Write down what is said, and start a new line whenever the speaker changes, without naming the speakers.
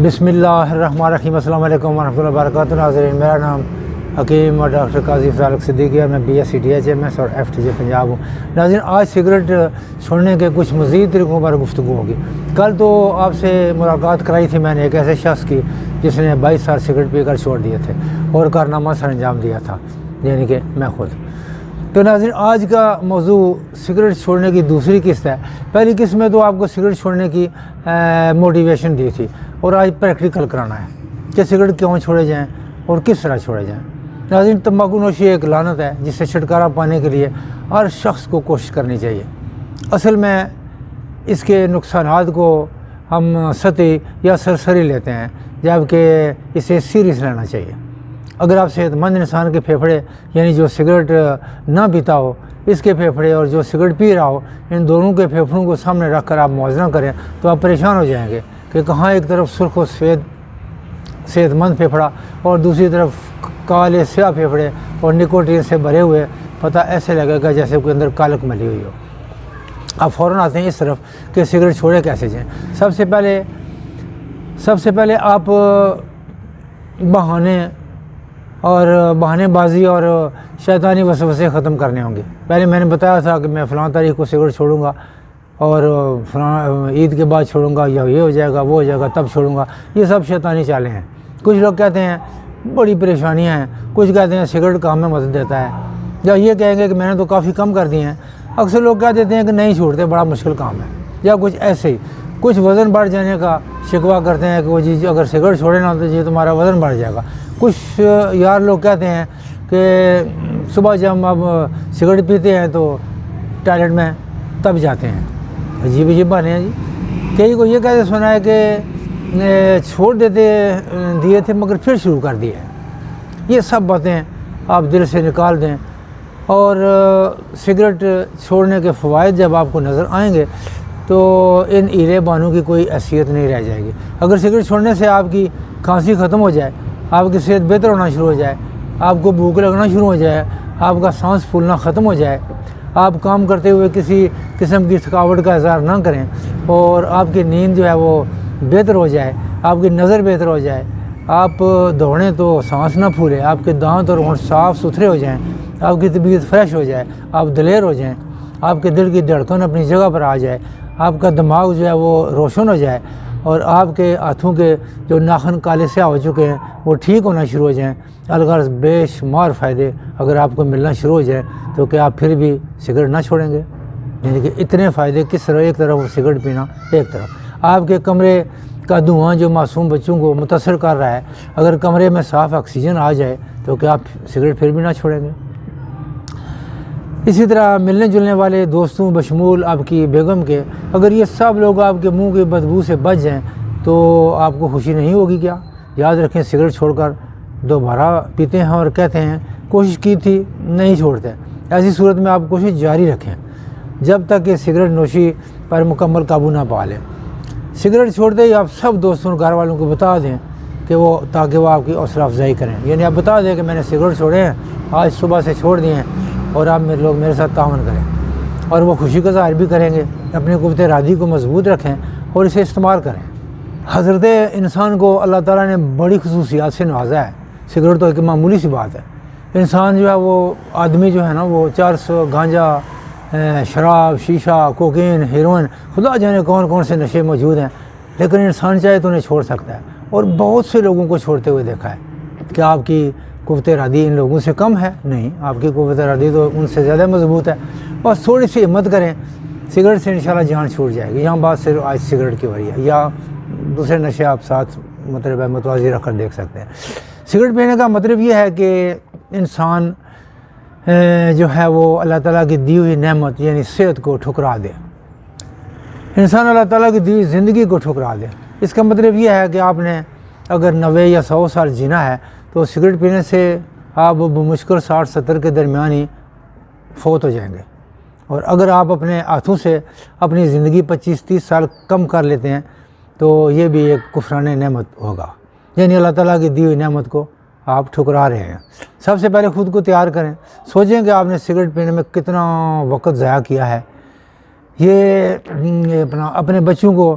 بسم اللہ الرحمن الرحیم۔ السلام علیکم ورحمۃ اللہ وبرکاتہ۔ ناظرین، میرا نام حکیم اور ڈاکٹر قاضی فضل صدیقی ہے۔ میں BSc اور FTJ پنجاب ہوں۔ ناظرین، آج سگریٹ چھوڑنے کے کچھ مزید طریقوں پر گفتگو ہوگی۔ کل تو آپ سے ملاقات کرائی تھی میں نے ایک ایسے شخص کی جس نے 22 سال سگریٹ پی کر چھوڑ دیے تھے اور کارنامہ سر انجام دیا تھا، یعنی کہ میں خود۔ تو ناظرین، آج کا موضوع سگریٹ چھوڑنے کی دوسری قسط ہے۔ پہلی قسط میں تو آپ کو سگریٹ چھوڑنے کی موٹیویشن دی تھی، اور آج پریکٹیکل کرانا ہے کہ سگریٹ کیوں چھوڑے جائیں اور کس طرح چھوڑے جائیں۔ ناظرین، تمباکو نوشی ایک لعنت ہے جس سے چھٹکارا پانے کے لیے ہر شخص کو کوشش کرنی چاہیے۔ اصل میں اس کے نقصانات کو ہم سطحی یا سرسری لیتے ہیں، جبکہ اسے سیریس لینا چاہیے۔ اگر آپ صحت مند انسان کے پھیپھڑے، یعنی جو سگریٹ نہ پیتا ہو اس کے پھیپھڑے، اور جو سگریٹ پی رہا ہو، ان دونوں کے پھیپھڑوں کو سامنے رکھ کر آپ موازنہ کریں تو آپ پریشان ہو جائیں گے کہ کہاں ایک طرف سرخ و سفید صحت مند پھیپھڑا اور دوسری طرف کالے سیاہ پھیپھڑے اور نکوٹین سے بھرے ہوئے، پتہ ایسے لگے گا جیسے کوئی اندر کالک ملی ہوئی ہو۔ آپ فوراً آتے ہیں اس طرف کہ سگریٹ چھوڑے کیسے جائیں۔ سب سے پہلے آپ بہانے بازی اور شیطانی وسوسے ختم کرنے ہوں گے۔ پہلے میں نے بتایا تھا کہ میں فلاں تاریخ کو سگریٹ چھوڑوں گا اور فلاں عید کے بعد چھوڑوں گا، یا یہ ہو جائے گا وہ ہو جائے گا تب چھوڑوں گا۔ یہ سب شیطانی چالیں ہیں۔ کچھ لوگ کہتے ہیں بڑی پریشانیاں ہیں، کچھ کہتے ہیں سگریٹ کام میں مدد دیتا ہے، یا یہ کہیں گے کہ میں نے تو کافی کم کر دی ہیں۔ اکثر لوگ کہہ دیتے ہیں کہ نہیں چھوڑتے، بڑا مشکل کام ہے، یا کچھ ایسے ہی۔ کچھ وزن بڑھ جانے کا شکوہ کرتے ہیں کہ وہ جی اگر سگریٹ چھوڑے نا تو جی تمہارا وزن بڑھ جائے گا۔ کچھ یار لوگ کہتے ہیں کہ صبح جب ہم اب سگریٹ پیتے ہیں تو ٹوائلٹ میں تب جاتے ہیں۔ عجیب باتیں ہیں جی۔ کئی کو یہ کہتے سنا ہے کہ چھوڑ دیے تھے مگر پھر شروع کر دیے۔ یہ سب باتیں آپ دل سے نکال دیں، اور سگریٹ چھوڑنے کے فوائد جب آپ کو نظر آئیں گے تو ان ہیلے بانوں کی کوئی حیثیت نہیں رہ جائے گی۔ اگر سگریٹ چھوڑنے سے آپ کی کھانسی ختم ہو جائے، آپ کی صحت بہتر ہونا شروع ہو جائے، آپ کو بھوک لگنا شروع ہو جائے، آپ کا سانس پھولنا ختم ہو جائے، آپ کام کرتے ہوئے کسی قسم کی تھکاوٹ کا اظہار نہ کریں، اور آپ کی نیند جو ہے وہ بہتر ہو جائے، آپ کی نظر بہتر ہو جائے، آپ دوڑیں تو سانس نہ پھولے، آپ کے دانت اور ہونٹ صاف ستھرے ہو جائیں، آپ کی طبیعت فریش ہو جائے، آپ دلیر ہو جائیں، آپ کے دل کی دھڑکن اپنی جگہ پر آ جائے، آپ کا دماغ جو ہے وہ روشن ہو جائے، اور آپ کے ہاتھوں کے جو ناخن کالے سیاہ ہو چکے ہیں وہ ٹھیک ہونا شروع ہو جائیں۔ الغرض بے شمار فائدے اگر آپ کو ملنا شروع ہو جائیں تو کہ آپ پھر بھی سگریٹ نہ چھوڑیں گے۔ یعنی کہ اتنے فائدے کس طرح، ایک طرف سگریٹ پینا، ایک طرف آپ کے کمرے کا دھواں جو معصوم بچوں کو متاثر کر رہا ہے، اگر کمرے میں صاف آکسیجن آ جائے تو کہ آپ سگریٹ پھر بھی نہ چھوڑیں گے۔ اسی طرح ملنے جلنے والے دوستوں بشمول آپ کی بیگم کے، اگر یہ سب لوگ آپ کے منہ کی بدبو سے بچ جائیں تو آپ کو خوشی نہیں ہوگی کیا؟ یاد رکھیں، سگریٹ چھوڑ کر دوبارہ پیتے ہیں اور کہتے ہیں کوشش کی تھی نہیں چھوڑتے۔ ایسی صورت میں آپ کوشش جاری رکھیں جب تک کہ سگریٹ نوشی پر مکمل قابو نہ پا لیں۔ سگریٹ چھوڑتے ہی آپ سب دوستوں گھر والوں کو بتا دیں کہ تاکہ وہ آپ کی حوصلہ افزائی کریں۔ یعنی آپ بتا دیں کہ میں نے سگریٹ چھوڑے ہیں، آج صبح سے چھوڑ دیے ہیں، اور آپ لوگ میرے ساتھ تعاون کریں، اور وہ خوشی کا ظاہر بھی کریں گے۔ اپنے قوت ارادی کو مضبوط رکھیں اور اسے استعمال کریں۔ حضرت انسان کو اللہ تعالیٰ نے بڑی خصوصیات سے نوازا ہے۔ سگریٹ تو ایک معمولی سی بات ہے۔ انسان جو ہے وہ آدمی جو ہے نا، وہ چرس، گانجا، شراب، شیشہ، کوکین، ہیروئن، خدا جانے کون سے نشے موجود ہیں، لیکن انسان چاہے تو انہیں چھوڑ سکتا ہے، اور بہت سے لوگوں کو چھوڑتے ہوئے دیکھا ہے۔ کیا آپ کی قوت ارادی ان لوگوں سے کم ہے؟ نہیں، آپ کی قوت ارادی تو ان سے زیادہ مضبوط ہے۔ بس تھوڑی سی ہمت کریں، سگریٹ سے انشاءاللہ جان چھوٹ جائے گی۔ یہاں بات صرف آج سگریٹ کی ہو رہی ہے، یا دوسرے نشے آپ ساتھ متوازی رکھ کر دیکھ سکتے ہیں۔ سگریٹ پینے کا مطلب یہ ہے کہ انسان جو ہے وہ اللہ تعالیٰ کی دی ہوئی نعمت یعنی صحت کو ٹھکرا دے، انسان اللہ تعالیٰ کی دی ہوئی زندگی کو ٹھکرا دے۔ اس کا مطلب یہ ہے کہ آپ نے اگر 90 یا 100 سال جینا ہے تو سگریٹ پینے سے آپ بمشکل 60-70 کے درمیان ہی فوت ہو جائیں گے، اور اگر آپ اپنے ہاتھوں سے اپنی زندگی 25-30 سال کم کر لیتے ہیں تو یہ بھی ایک کفران نعمت ہوگا، یعنی اللہ تعالیٰ کی دی ہوئی نعمت کو آپ ٹھکرا رہے ہیں۔ سب سے پہلے خود کو تیار کریں، سوچیں کہ آپ نے سگریٹ پینے میں کتنا وقت ضائع کیا ہے۔ یہ اپنے بچوں کو